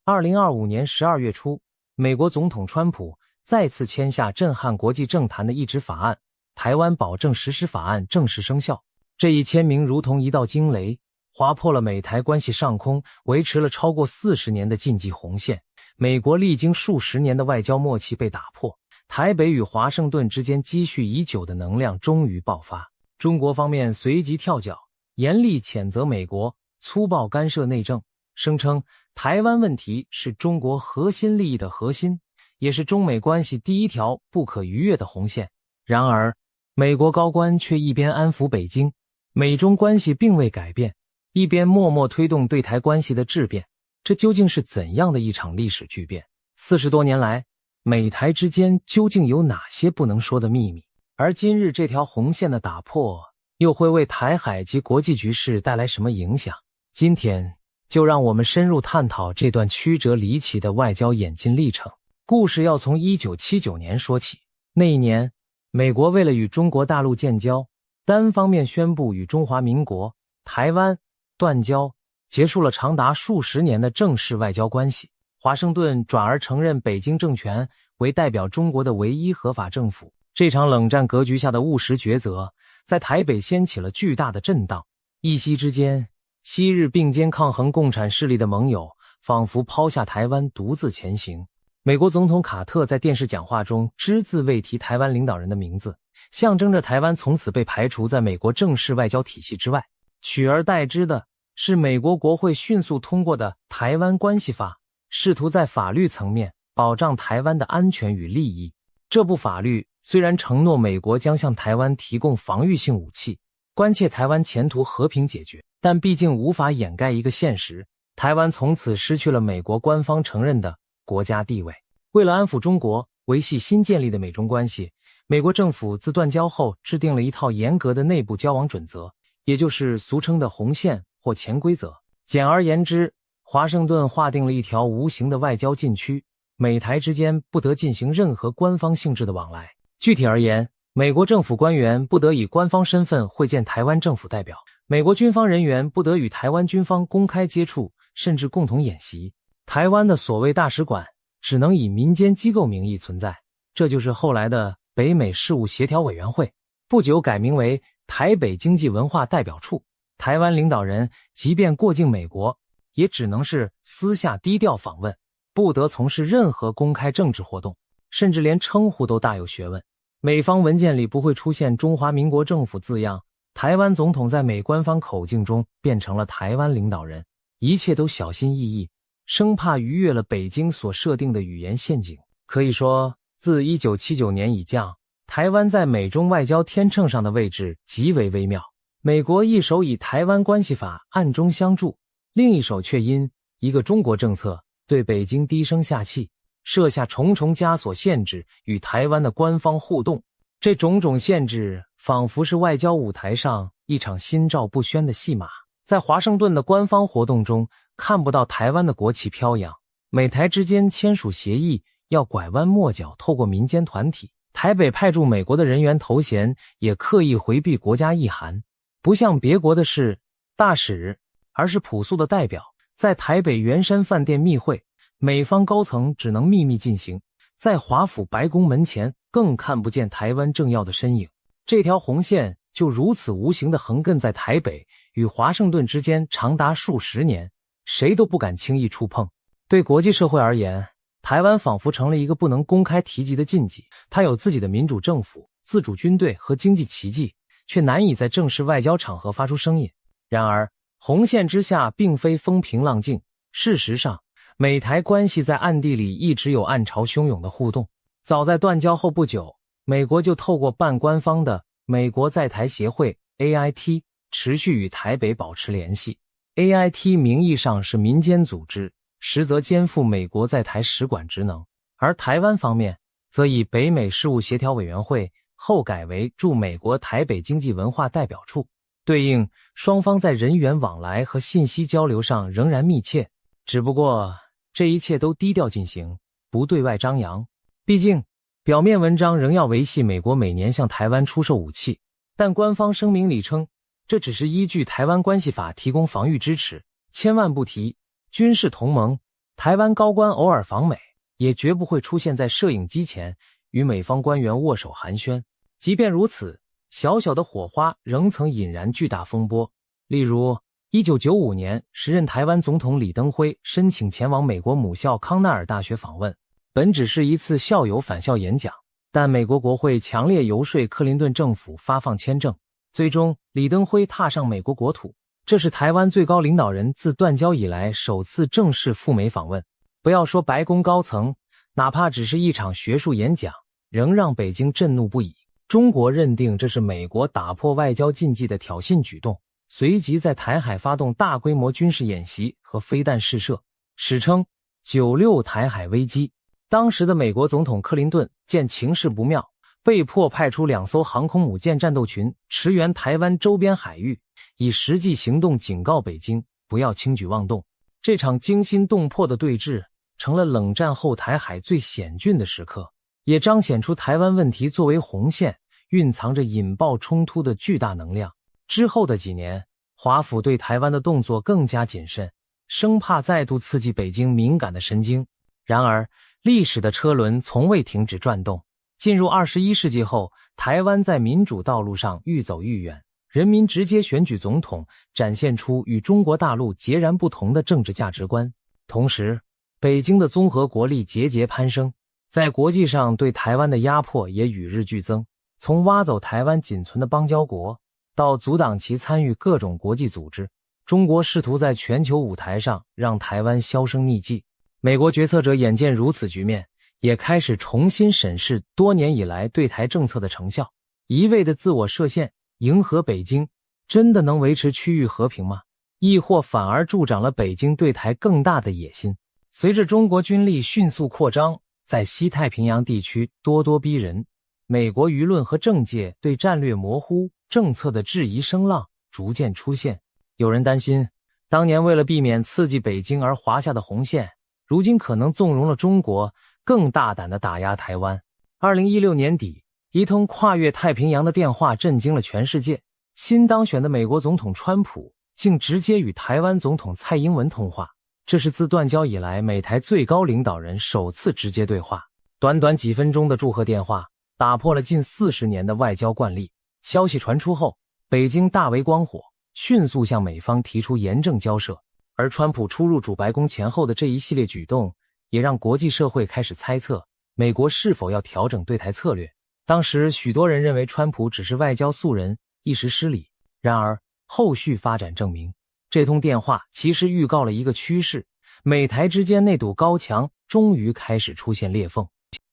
2025年12月初，美国总统川普再次签下震撼国际政坛的一纸法案《台湾保证实施法案》正式生效。这一签名如同一道惊雷，划破了美台关系上空维持了超过40年的禁忌红线。美国历经数十年的外交默契被打破，台北与华盛顿之间积蓄已久的能量终于爆发。中国方面随即跳脚，严厉谴责美国粗暴干涉内政，声称台湾问题是中国核心利益的核心，也是中美关系第一条不可逾越的红线。然而，美国高官却一边安抚北京，美中关系并未改变，一边默默推动对台关系的质变。这究竟是怎样的一场历史巨变？40多年来，美台之间究竟有哪些不能说的秘密？而今日这条红线的打破，又会为台海及国际局势带来什么影响？今天就让我们深入探讨这段曲折离奇的外交演进历程。故事要从1979年说起。那一年，美国为了与中国大陆建交，单方面宣布与中华民国、台湾断交，结束了长达数十年的正式外交关系。华盛顿转而承认北京政权为代表中国的唯一合法政府。这场冷战格局下的务实抉择，在台北掀起了巨大的震荡。一夕之间，昔日并肩抗衡共产势力的盟友，仿佛抛下台湾独自前行。美国总统卡特在电视讲话中只字未提台湾领导人的名字，象征着台湾从此被排除在美国正式外交体系之外。取而代之的是美国国会迅速通过的《台湾关系法》，试图在法律层面保障台湾的安全与利益。这部法律虽然承诺美国将向台湾提供防御性武器，关切台湾前途和平解决，但毕竟无法掩盖一个现实：台湾从此失去了美国官方承认的国家地位。为了安抚中国，维系新建立的美中关系，美国政府自断交后制定了一套严格的内部交往准则，也就是俗称的红线或潜规则。简而言之，华盛顿划定了一条无形的外交禁区，美台之间不得进行任何官方性质的往来。具体而言，美国政府官员不得以官方身份会见台湾政府代表，美国军方人员不得与台湾军方公开接触，甚至共同演习。台湾的所谓大使馆只能以民间机构名义存在，这就是后来的北美事务协调委员会，不久改名为台北经济文化代表处。台湾领导人即便过境美国，也只能是私下低调访问，不得从事任何公开政治活动，甚至连称呼都大有学问。美方文件里不会出现中华民国政府字样，台湾总统在美官方口径中变成了台湾领导人，一切都小心翼翼，生怕逾越了北京所设定的语言陷阱。可以说，自1979年以降，台湾在美中外交天秤上的位置极为微妙。美国一手以台湾关系法暗中相助，另一手却因一个中国政策对北京低声下气，设下重重枷锁限制与台湾的官方互动。这种种限制仿佛是外交舞台上一场心照不宣的戏码。在华盛顿的官方活动中，看不到台湾的国旗飘扬，美台之间签署协议要拐弯抹角透过民间团体，台北派驻美国的人员头衔也刻意回避国家意涵，不像别国的是大使，而是朴素的代表。在台北圆山饭店密会，美方高层只能秘密进行，在华府白宫门前更看不见台湾政要的身影。这条红线就如此无形地横亘在台北与华盛顿之间长达数十年，谁都不敢轻易触碰。对国际社会而言，台湾仿佛成了一个不能公开提及的禁忌。它有自己的民主政府、自主军队和经济奇迹，却难以在正式外交场合发出声音。然而，红线之下并非风平浪静，事实上，美台关系在暗地里一直有暗潮汹涌的互动。早在断交后不久，美国就透过半官方的美国在台协会 AIT 持续与台北保持联系。AIT 名义上是民间组织，实则肩负美国在台使馆职能，而台湾方面则以北美事务协调委员会后改为驻美国台北经济文化代表处。对应，双方在人员往来和信息交流上仍然密切，只不过这一切都低调进行，不对外张扬。毕竟表面文章仍要维系美国每年向台湾出售武器，但官方声明里称，这只是依据台湾关系法提供防御支持，千万不提军事同盟、台湾高官偶尔访美，也绝不会出现在摄影机前与美方官员握手寒暄。即便如此，小小的火花仍曾引燃巨大风波。例如1995年，时任台湾总统李登辉申请前往美国母校康奈尔大学访问，本只是一次校友返校演讲，但美国国会强烈游说克林顿政府发放签证，最终李登辉踏上美国国土。这是台湾最高领导人自断交以来首次正式赴美访问。不要说白宫高层，哪怕只是一场学术演讲，仍让北京震怒不已。中国认定这是美国打破外交禁忌的挑衅举动，随即在台海发动大规模军事演习和飞弹试射，史称96台海危机。当时的美国总统克林顿见情势不妙，被迫派出2艘航空母舰战斗群驰援台湾周边海域，以实际行动警告北京不要轻举妄动。这场惊心动魄的对峙成了冷战后台海最险峻的时刻，也彰显出台湾问题作为红线蕴藏着引爆冲突的巨大能量。之后的几年，华府对台湾的动作更加谨慎，生怕再度刺激北京敏感的神经。然而历史的车轮从未停止转动，进入21世纪后，台湾在民主道路上愈走愈远，人民直接选举总统，展现出与中国大陆截然不同的政治价值观。同时，北京的综合国力节节攀升，在国际上对台湾的压迫也与日俱增，从挖走台湾仅存的邦交国，到阻挡其参与各种国际组织，中国试图在全球舞台上让台湾销声匿迹。美国决策者眼见如此局面，也开始重新审视多年以来对台政策的成效。一味的自我设限，迎合北京，真的能维持区域和平吗？亦或反而助长了北京对台更大的野心？随着中国军力迅速扩张，在西太平洋地区咄咄逼人，美国舆论和政界对战略模糊政策的质疑声浪逐渐出现。有人担心，当年为了避免刺激北京而划下的红线，如今可能纵容了中国更大胆地打压台湾。2016年底，一通跨越太平洋的电话震惊了全世界。新当选的美国总统川普竟直接与台湾总统蔡英文通话，这是自断交以来美台最高领导人首次直接对话。短短几分钟的祝贺电话打破了近40年的外交惯例。消息传出后，北京大为光火，迅速向美方提出严正交涉。而川普出入主白宫前后的这一系列举动，也让国际社会开始猜测美国是否要调整对台策略。当时许多人认为川普只是外交素人，一时失礼。然而后续发展证明，这通电话其实预告了一个趋势，美台之间那堵高墙终于开始出现裂缝。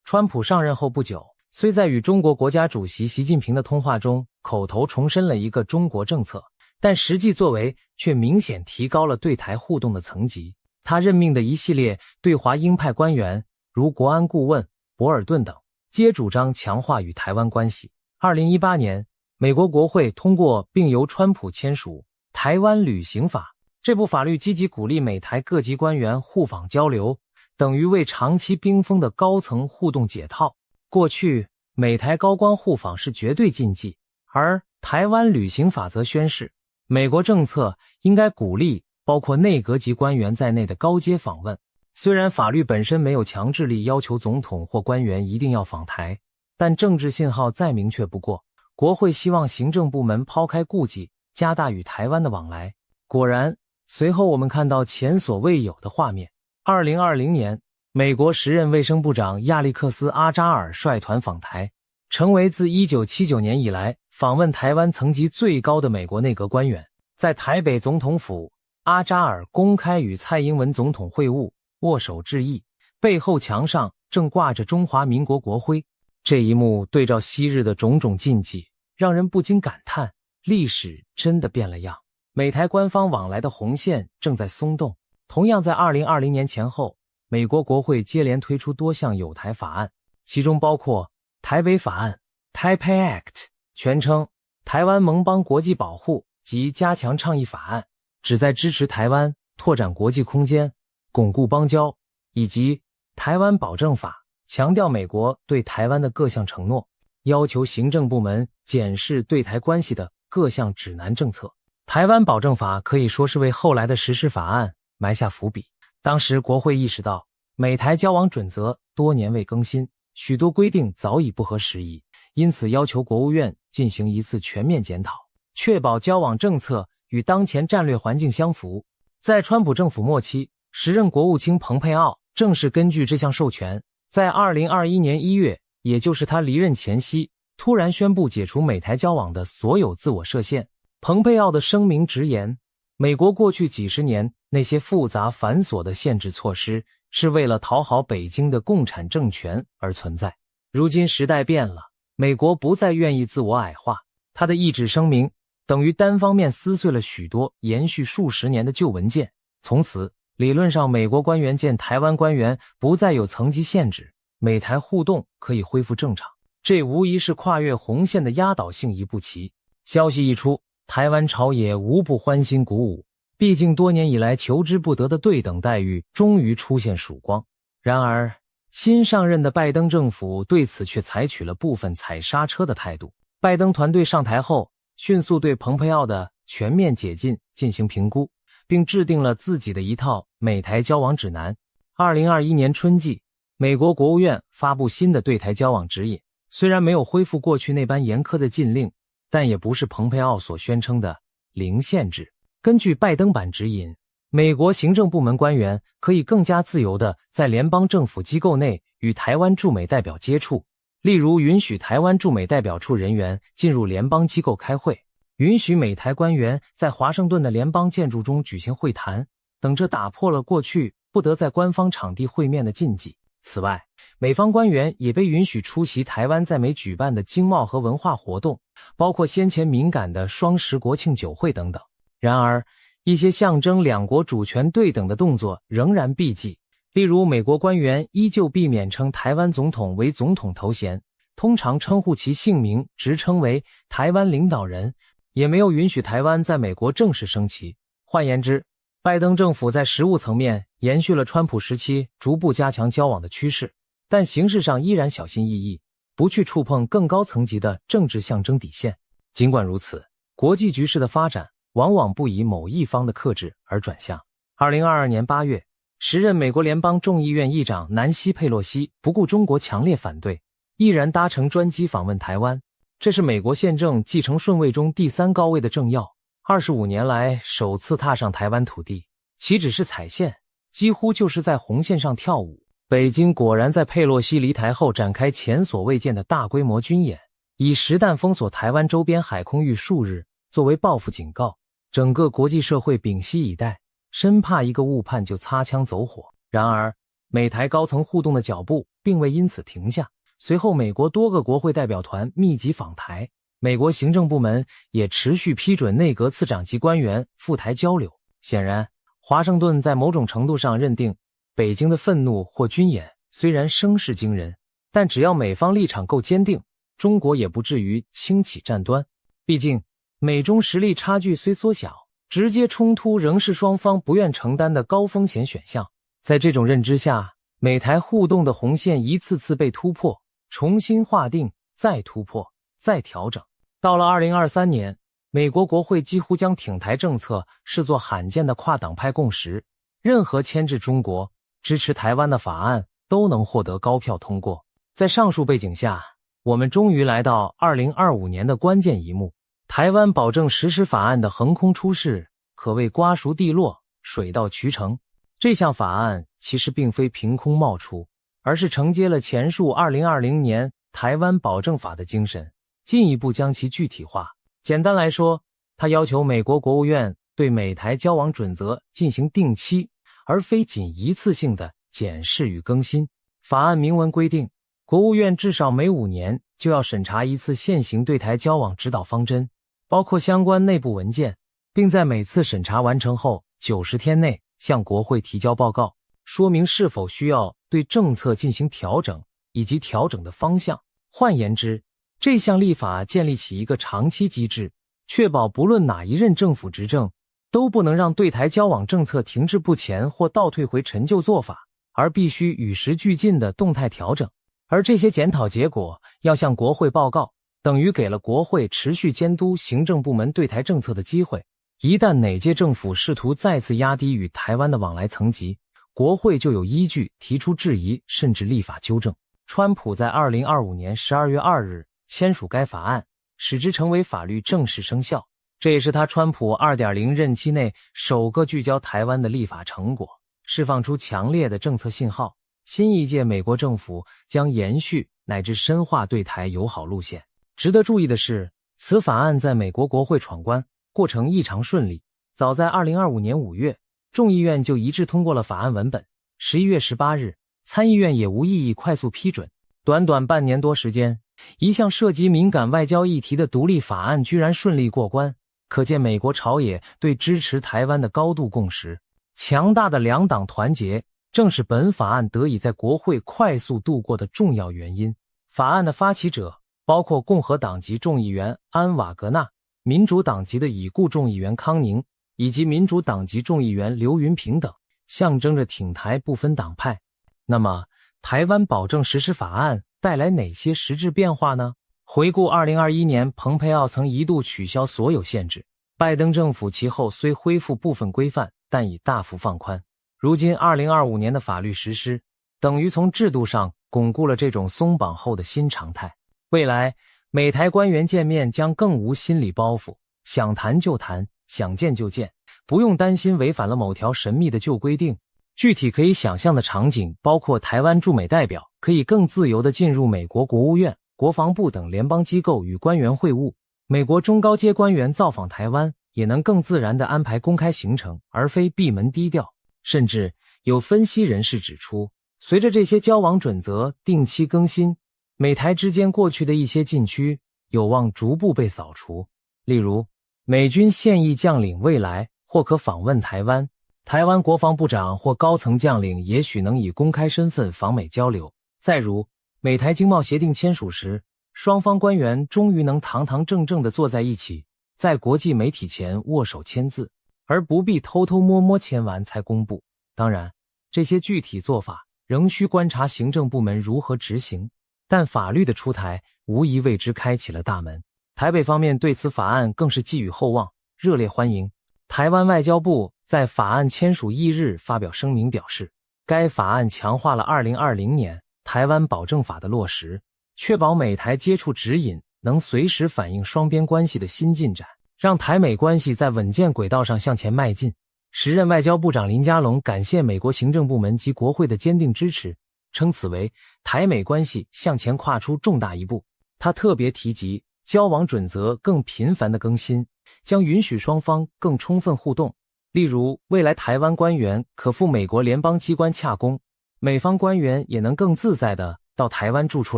川普上任后不久，虽在与中国国家主席习近平的通话中口头重申了一个中国政策，但实际作为却明显提高了对台互动的层级。他任命的一系列对华鹰派官员，如国安顾问博尔顿等，皆主张强化与台湾关系。2018年，美国国会通过并由川普签署《台湾旅行法》，这部法律积极鼓励美台各级官员互访交流，等于为长期冰封的高层互动解套。过去，美台高官互访是绝对禁忌，而《台湾旅行法》则宣示，美国政策应该鼓励包括内阁级官员在内的高阶访问。虽然法律本身没有强制力要求总统或官员一定要访台，但政治信号再明确不过。国会希望行政部门抛开顾忌，加大与台湾的往来。果然，随后我们看到前所未有的画面。2020年，美国时任卫生部长亚历克斯·阿扎尔率团访台，成为自1979年以来访问台湾层级最高的美国内阁官员。在台北总统府，阿扎尔公开与蔡英文总统会晤，握手致意，背后墙上正挂着中华民国国徽。这一幕对照昔日的种种禁忌，让人不禁感叹，历史真的变了样。美台官方往来的红线正在松动。同样在2020年前后，美国国会接连推出多项友台法案，其中包括台北法案 Taipei Act， 全称台湾盟邦国际保护及加强倡议法案，旨在支持台湾拓展国际空间，巩固邦交，以及台湾保证法，强调美国对台湾的各项承诺，要求行政部门检视对台关系的各项指南政策。台湾保证法可以说是为后来的实施法案埋下伏笔。当时国会意识到美台交往准则多年未更新，许多规定早已不合时宜，因此要求国务院进行一次全面检讨，确保交往政策与当前战略环境相符。在川普政府末期，时任国务卿蓬佩奥正是根据这项授权，在2021年1月，也就是他离任前夕，突然宣布解除美台交往的所有自我设限。蓬佩奥的声明直言，美国过去几十年那些复杂繁琐的限制措施是为了讨好北京的共产政权而存在。如今时代变了，美国不再愿意自我矮化，他的一纸声明等于单方面撕碎了许多延续数十年的旧文件。从此，理论上美国官员见台湾官员不再有层级限制，美台互动可以恢复正常。这无疑是跨越红线的压倒性一步棋。消息一出，台湾朝野无不欢欣鼓舞，毕竟多年以来求之不得的对等待遇终于出现曙光。然而，新上任的拜登政府对此却采取了部分踩刹车的态度。拜登团队上台后，迅速对蓬佩奥的全面解禁进行评估，并制定了自己的一套美台交往指南。2021年春季，美国国务院发布新的对台交往指引，虽然没有恢复过去那般严苛的禁令，但也不是蓬佩奥所宣称的零限制。根据拜登版指引，美国行政部门官员可以更加自由地在联邦政府机构内与台湾驻美代表接触，例如允许台湾驻美代表处人员进入联邦机构开会，允许美台官员在华盛顿的联邦建筑中举行会谈等，这打破了过去不得在官方场地会面的禁忌。此外，美方官员也被允许出席台湾在美举办的经贸和文化活动，包括先前敏感的双十国庆酒会等等。然而，一些象征两国主权对等的动作仍然避忌，例如美国官员依旧避免称台湾总统为总统头衔，通常称呼其姓名，直称为台湾领导人，也没有允许台湾在美国正式升旗。换言之，拜登政府在实务层面延续了川普时期逐步加强交往的趋势，但形式上依然小心翼翼，不去触碰更高层级的政治象征底线。尽管如此，国际局势的发展往往不以某一方的克制而转向。2022年8月，时任美国联邦众议院议长南希·佩洛西不顾中国强烈反对，毅然搭乘专机访问台湾，这是美国宪政继承顺位中第3高位的政要，25年来首次踏上台湾土地，岂止是踩线，几乎就是在红线上跳舞。北京果然在佩洛西离台后展开前所未见的大规模军演，以实弹封锁台湾周边海空域数日，作为报复警告。整个国际社会屏息以待，生怕一个误判就擦枪走火。然而，美台高层互动的脚步并未因此停下。随后，美国多个国会代表团密集访台，美国行政部门也持续批准内阁次长级官员赴台交流。显然，华盛顿在某种程度上认定，北京的愤怒或军演虽然声势惊人，但只要美方立场够坚定，中国也不至于轻启战端。毕竟，美中实力差距虽缩小，直接冲突仍是双方不愿承担的高风险选项。在这种认知下，美台互动的红线一次次被突破，重新划定，再突破，再调整。到了2023年，美国国会几乎将挺台政策视作罕见的跨党派共识，任何牵制中国、支持台湾的法案都能获得高票通过。在上述背景下，我们终于来到2025年的关键一幕。台湾保证实施法案的横空出世，可谓瓜熟蒂落，水到渠成。这项法案其实并非凭空冒出，而是承接了前述2020年台湾保证法的精神，进一步将其具体化。简单来说，它要求美国国务院对美台交往准则进行定期，而非仅一次性的检视与更新。法案明文规定，国务院至少每5年就要审查一次现行对台交往指导方针，包括相关内部文件，并在每次审查完成后90天内向国会提交报告，说明是否需要对政策进行调整以及调整的方向。换言之，这项立法建立起一个长期机制，确保不论哪一任政府执政，都不能让对台交往政策停滞不前或倒退回陈旧做法，而必须与时俱进的动态调整。而这些检讨结果要向国会报告，等于给了国会持续监督行政部门对台政策的机会。一旦哪届政府试图再次压低与台湾的往来层级，国会就有依据提出质疑，甚至立法纠正。川普在2025年12月2日签署该法案，使之成为法律正式生效。这也是他川普 2.0 任期内首个聚焦台湾的立法成果，释放出强烈的政策信号。新一届美国政府将延续乃至深化对台友好路线。值得注意的是，此法案在美国国会闯关过程异常顺利。早在2025年5月，众议院就一致通过了法案文本。11月18日，参议院也无异议快速批准。短短半年多时间，一项涉及敏感外交议题的独立法案居然顺利过关，可见美国朝野对支持台湾的高度共识。强大的两党团结正是本法案得以在国会快速度过的重要原因。法案的发起者包括共和党籍众议员安瓦格纳、民主党籍的已故众议员康宁以及民主党籍众议员刘云平等，象征着挺台不分党派。那么，台湾保证实施法案带来哪些实质变化呢？回顾2021年，蓬佩奥曾一度取消所有限制，拜登政府其后虽恢复部分规范，但已大幅放宽。如今2025年的法律实施，等于从制度上巩固了这种松绑后的新常态。未来，美台官员见面将更无心理包袱，想谈就谈，想见就见，不用担心违反了某条神秘的旧规定。具体可以想象的场景包括台湾驻美代表可以更自由地进入美国国务院、国防部等联邦机构与官员会晤，美国中高阶官员造访台湾也能更自然地安排公开行程，而非闭门低调。甚至有分析人士指出，随着这些交往准则定期更新，美台之间过去的一些禁区有望逐步被扫除。例如，美军现役将领未来或可访问台湾，台湾国防部长或高层将领也许能以公开身份访美交流。再如，美台经贸协定签署时，双方官员终于能堂堂正正地坐在一起，在国际媒体前握手签字，而不必偷偷摸摸签完才公布。当然，这些具体做法仍需观察行政部门如何执行，但法律的出台无疑为之开启了大门。台北方面对此法案更是寄予厚望，热烈欢迎。台湾外交部在法案签署翌日发表声明表示，该法案强化了2020年台湾保证法的落实，确保美台接触指引能随时反映双边关系的新进展，让台美关系在稳健轨道上向前迈进。时任外交部长林佳龙感谢美国行政部门及国会的坚定支持，称此为台美关系向前跨出重大一步。他特别提及交往准则更频繁的更新，将允许双方更充分互动。例如，未来台湾官员可赴美国联邦机关洽公，美方官员也能更自在地到台湾住处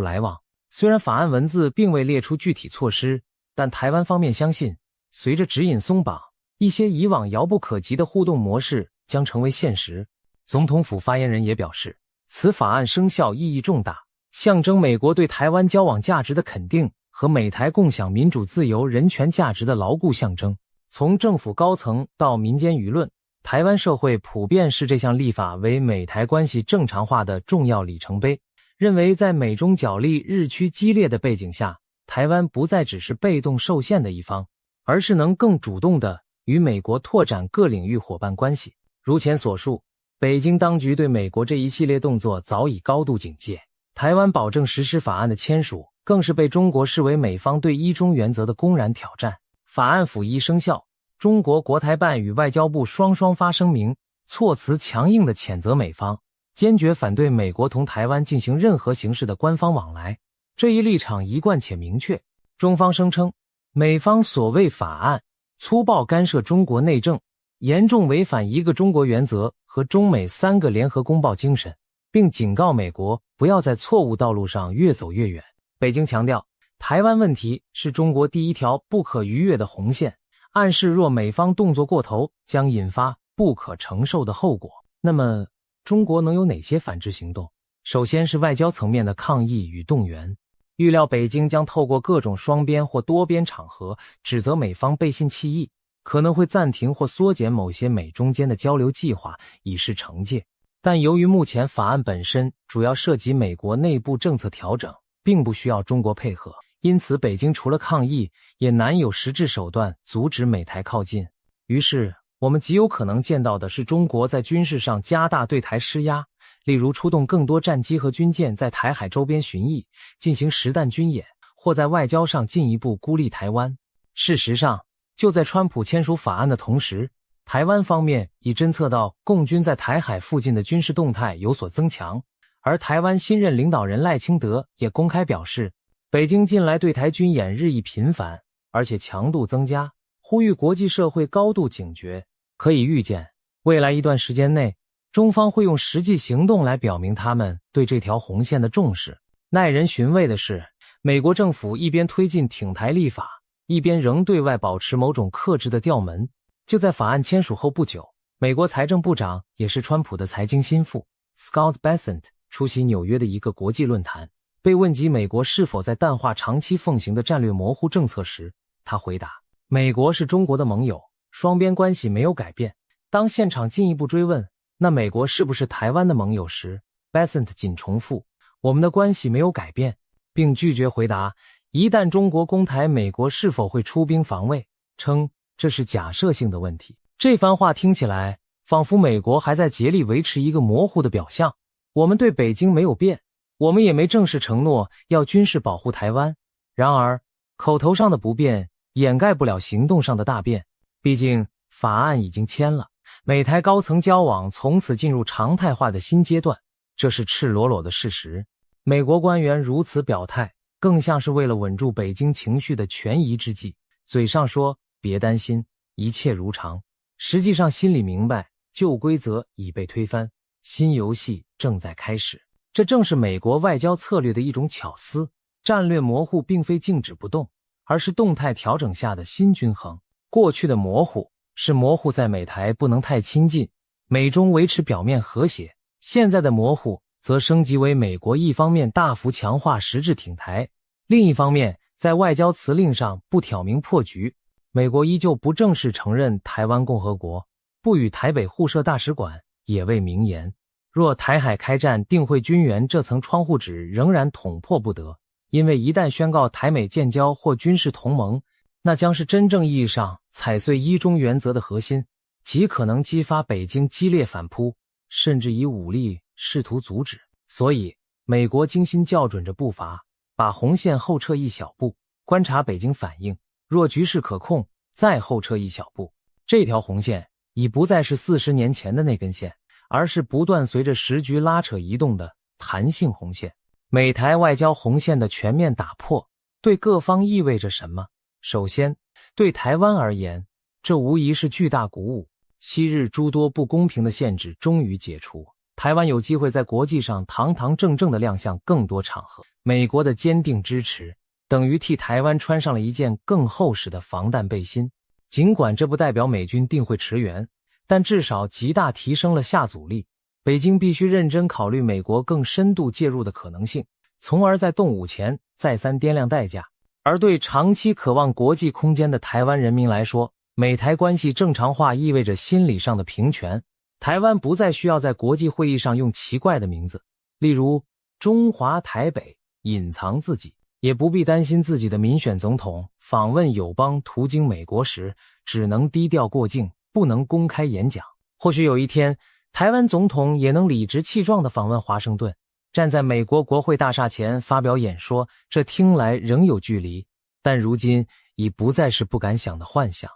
来往。虽然法案文字并未列出具体措施，但台湾方面相信，随着指引松绑，一些以往遥不可及的互动模式将成为现实。总统府发言人也表示，此法案生效意义重大，象征美国对台湾交往价值的肯定和美台共享民主自由人权价值的牢固象征。从政府高层到民间舆论，台湾社会普遍视这项立法为美台关系正常化的重要里程碑，认为在美中角力日趋激烈的背景下，台湾不再只是被动受限的一方，而是能更主动地与美国拓展各领域伙伴关系。如前所述，北京当局对美国这一系列动作早已高度警戒，台湾保证实施法案的签署更是被中国视为美方对一中原则的公然挑战。法案甫一生效，中国国台办与外交部双发声明，措辞强硬地谴责美方，坚决反对美国同台湾进行任何形式的官方往来。这一立场一贯且明确。中方声称，美方所谓法案粗暴干涉中国内政，严重违反一个中国原则和中美3个联合公报精神，并警告美国不要在错误道路上越走越远。北京强调，台湾问题是中国第一条不可逾越的红线，暗示若美方动作过头，将引发不可承受的后果。那么，中国能有哪些反制行动？首先是外交层面的抗议与动员。预料北京将透过各种双边或多边场合指责美方背信弃义，可能会暂停或缩减某些美中间的交流计划，以示惩戒。但由于目前法案本身主要涉及美国内部政策调整，并不需要中国配合，因此北京除了抗议，也难有实质手段阻止美台靠近。于是，我们极有可能见到的是中国在军事上加大对台施压，例如出动更多战机和军舰在台海周边巡弋，进行实弹军演，或在外交上进一步孤立台湾。事实上，就在川普签署法案的同时，台湾方面已侦测到共军在台海附近的军事动态有所增强，而台湾新任领导人赖清德也公开表示，北京近来对台军演日益频繁，而且强度增加，呼吁国际社会高度警觉。可以预见，未来一段时间内，中方会用实际行动来表明他们对这条红线的重视。耐人寻味的是，美国政府一边推进挺台立法，一边仍对外保持某种克制的调门。就在法案签署后不久，美国财政部长也是川普的财经心腹 Scott Bessent 出席纽约的一个国际论坛，被问及美国是否在淡化长期奉行的战略模糊政策时，他回答，美国是中国的盟友，双边关系没有改变。当现场进一步追问，那美国是不是台湾的盟友时， Bessent 仅重复，我们的关系没有改变，并拒绝回答一旦中国攻台，美国是否会出兵防卫，称这是假设性的问题。这番话听起来仿佛美国还在竭力维持一个模糊的表象，我们对北京没有变，我们也没正式承诺要军事保护台湾。然而口头上的不变掩盖不了行动上的大变，毕竟法案已经签了，美台高层交往从此进入常态化的新阶段，这是赤裸裸的事实。美国官员如此表态，更像是为了稳住北京情绪的权宜之计，嘴上说别担心，一切如常，实际上心里明白旧规则已被推翻，新游戏正在开始。这正是美国外交策略的一种巧思，战略模糊并非静止不动，而是动态调整下的新均衡。过去的模糊是模糊在美台不能太亲近，美中维持表面和谐，现在的模糊则升级为美国一方面大幅强化实质挺台，另一方面在外交辞令上不挑明破局。美国依旧不正式承认台湾共和国，不与台北互设大使馆，也未明言。若台海开战，定会军援这层窗户纸仍然捅破不得，因为一旦宣告台美建交或军事同盟，那将是真正意义上踩碎一中原则的核心，极可能激发北京激烈反扑，甚至以武力试图阻止。所以美国精心校准着步伐，把红线后撤一小步，观察北京反应，若局势可控，再后撤一小步。这条红线已不再是40年前的那根线，而是不断随着时局拉扯移动的弹性红线。美台外交红线的全面打破，对各方意味着什么？首先，对台湾而言，这无疑是巨大鼓舞。昔日诸多不公平的限制终于解除，台湾有机会在国际上堂堂正正地亮相更多场合。美国的坚定支持等于替台湾穿上了一件更厚实的防弹背心。尽管这不代表美军定会驰援，但至少极大提升了下阻力。北京必须认真考虑美国更深度介入的可能性，从而在动武前再三掂量代价。而对长期渴望国际空间的台湾人民来说，美台关系正常化意味着心理上的平权。台湾不再需要在国际会议上用奇怪的名字，例如中华台北，隐藏自己，也不必担心自己的民选总统访问友邦途经美国时只能低调过境，不能公开演讲。或许有一天，台湾总统也能理直气壮地访问华盛顿，站在美国国会大厦前发表演说，这听来仍有距离，但如今已不再是不敢想的幻想。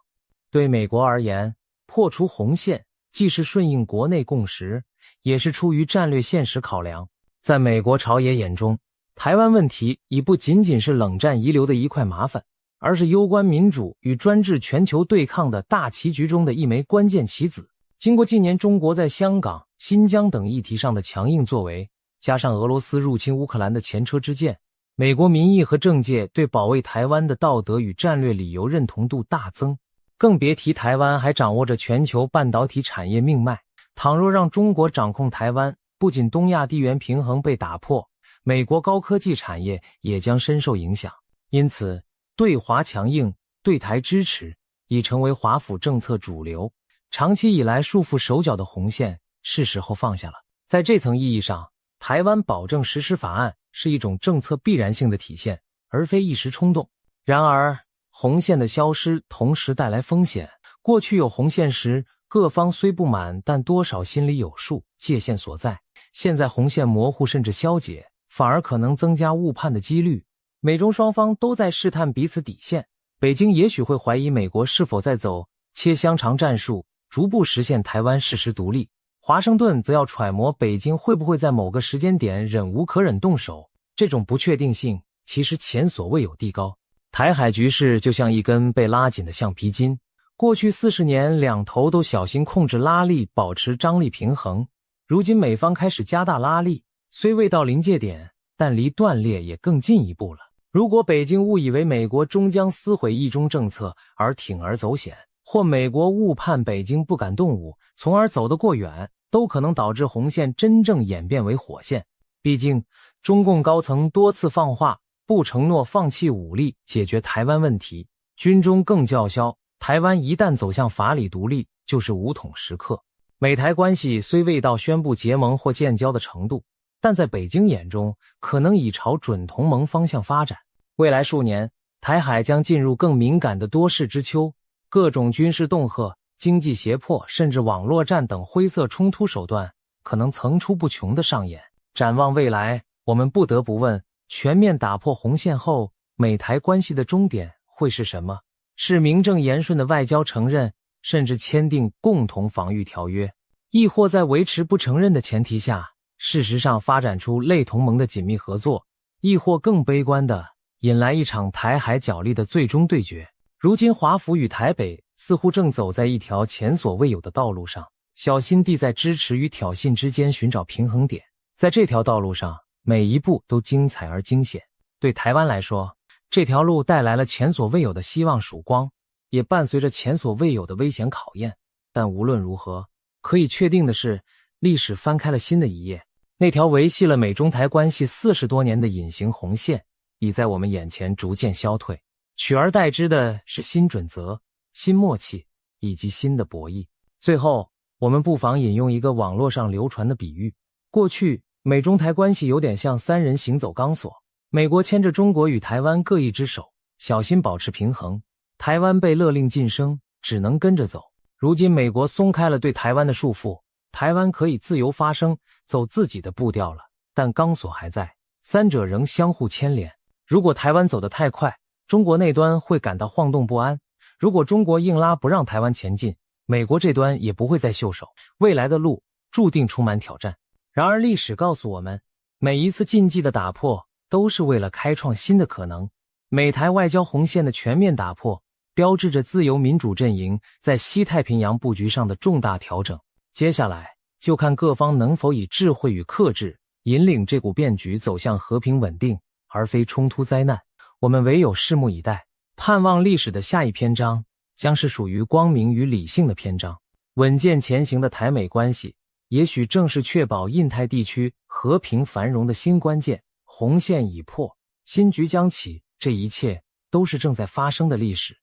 对美国而言，破除红线既是顺应国内共识，也是出于战略现实考量。在美国朝野眼中，台湾问题已不仅仅是冷战遗留的一块麻烦，而是攸关民主与专制全球对抗的大棋局中的一枚关键棋子。经过近年中国在香港、新疆等议题上的强硬作为，加上俄罗斯入侵乌克兰的前车之鉴，美国民意和政界对保卫台湾的道德与战略理由认同度大增。更别提台湾还掌握着全球半导体产业命脉，倘若让中国掌控台湾，不仅东亚地缘平衡被打破，美国高科技产业也将深受影响。因此，对华强硬、对台支持已成为华府政策主流。长期以来束缚手脚的红线是时候放下了。在这层意义上，台湾保证实施法案是一种政策必然性的体现，而非一时冲动。然而，红线的消失同时带来风险，过去有红线时，各方虽不满，但多少心里有数，界限所在。现在红线模糊甚至消解，反而可能增加误判的几率。美中双方都在试探彼此底线，北京也许会怀疑美国是否在走切香肠战术，逐步实现台湾事实独立。华盛顿则要揣摩北京会不会在某个时间点忍无可忍动手，这种不确定性其实前所未有地高。台海局势就像一根被拉紧的橡皮筋，过去40年两头都小心控制拉力，保持张力平衡。如今美方开始加大拉力，虽未到临界点，但离断裂也更进一步了。如果北京误以为美国终将撕毁一中政策而铤而走险，或美国误判北京不敢动武，从而走得过远，都可能导致红线真正演变为火线。毕竟中共高层多次放话，不承诺放弃武力解决台湾问题，军中更叫嚣台湾一旦走向法理独立，就是武统时刻。美台关系虽未到宣布结盟或建交的程度，但在北京眼中可能已朝准同盟方向发展。未来数年，台海将进入更敏感的多事之秋，各种军事恫吓、经济胁迫甚至网络战等灰色冲突手段可能层出不穷的上演。展望未来，我们不得不问，全面打破红线后，美台关系的终点会是什么？是名正言顺的外交承认，甚至签订共同防御条约，亦或在维持不承认的前提下，事实上发展出类同盟的紧密合作，亦或更悲观的引来一场台海角力的最终对决。如今华府与台北似乎正走在一条前所未有的道路上，小心地在支持与挑衅之间寻找平衡点。在这条道路上，每一步都精彩而惊险。对台湾来说，这条路带来了前所未有的希望曙光，也伴随着前所未有的危险考验。但无论如何，可以确定的是，历史翻开了新的一页。那条维系了美中台关系40多年的隐形红线，已在我们眼前逐渐消退，取而代之的是新准则、新默契以及新的博弈。最后，我们不妨引用一个网络上流传的比喻，过去美中台关系有点像三人行走钢索，美国牵着中国与台湾各一只手，小心保持平衡，台湾被勒令晋升，只能跟着走。如今美国松开了对台湾的束缚，台湾可以自由发声，走自己的步调了，但钢索还在，三者仍相互牵连。如果台湾走得太快，中国那端会感到晃动不安；如果中国硬拉不让台湾前进，美国这端也不会再袖手。未来的路注定充满挑战。然而历史告诉我们，每一次禁忌的打破都是为了开创新的可能。美台外交红线的全面打破，标志着自由民主阵营在西太平洋布局上的重大调整。接下来就看各方能否以智慧与克制引领这股变局走向和平稳定，而非冲突灾难。我们唯有拭目以待，盼望历史的下一篇章将是属于光明与理性的篇章。稳健前行的台美关系，也许正是确保印太地区和平繁荣的新关键。红线已破，新局将起，这一切都是正在发生的历史。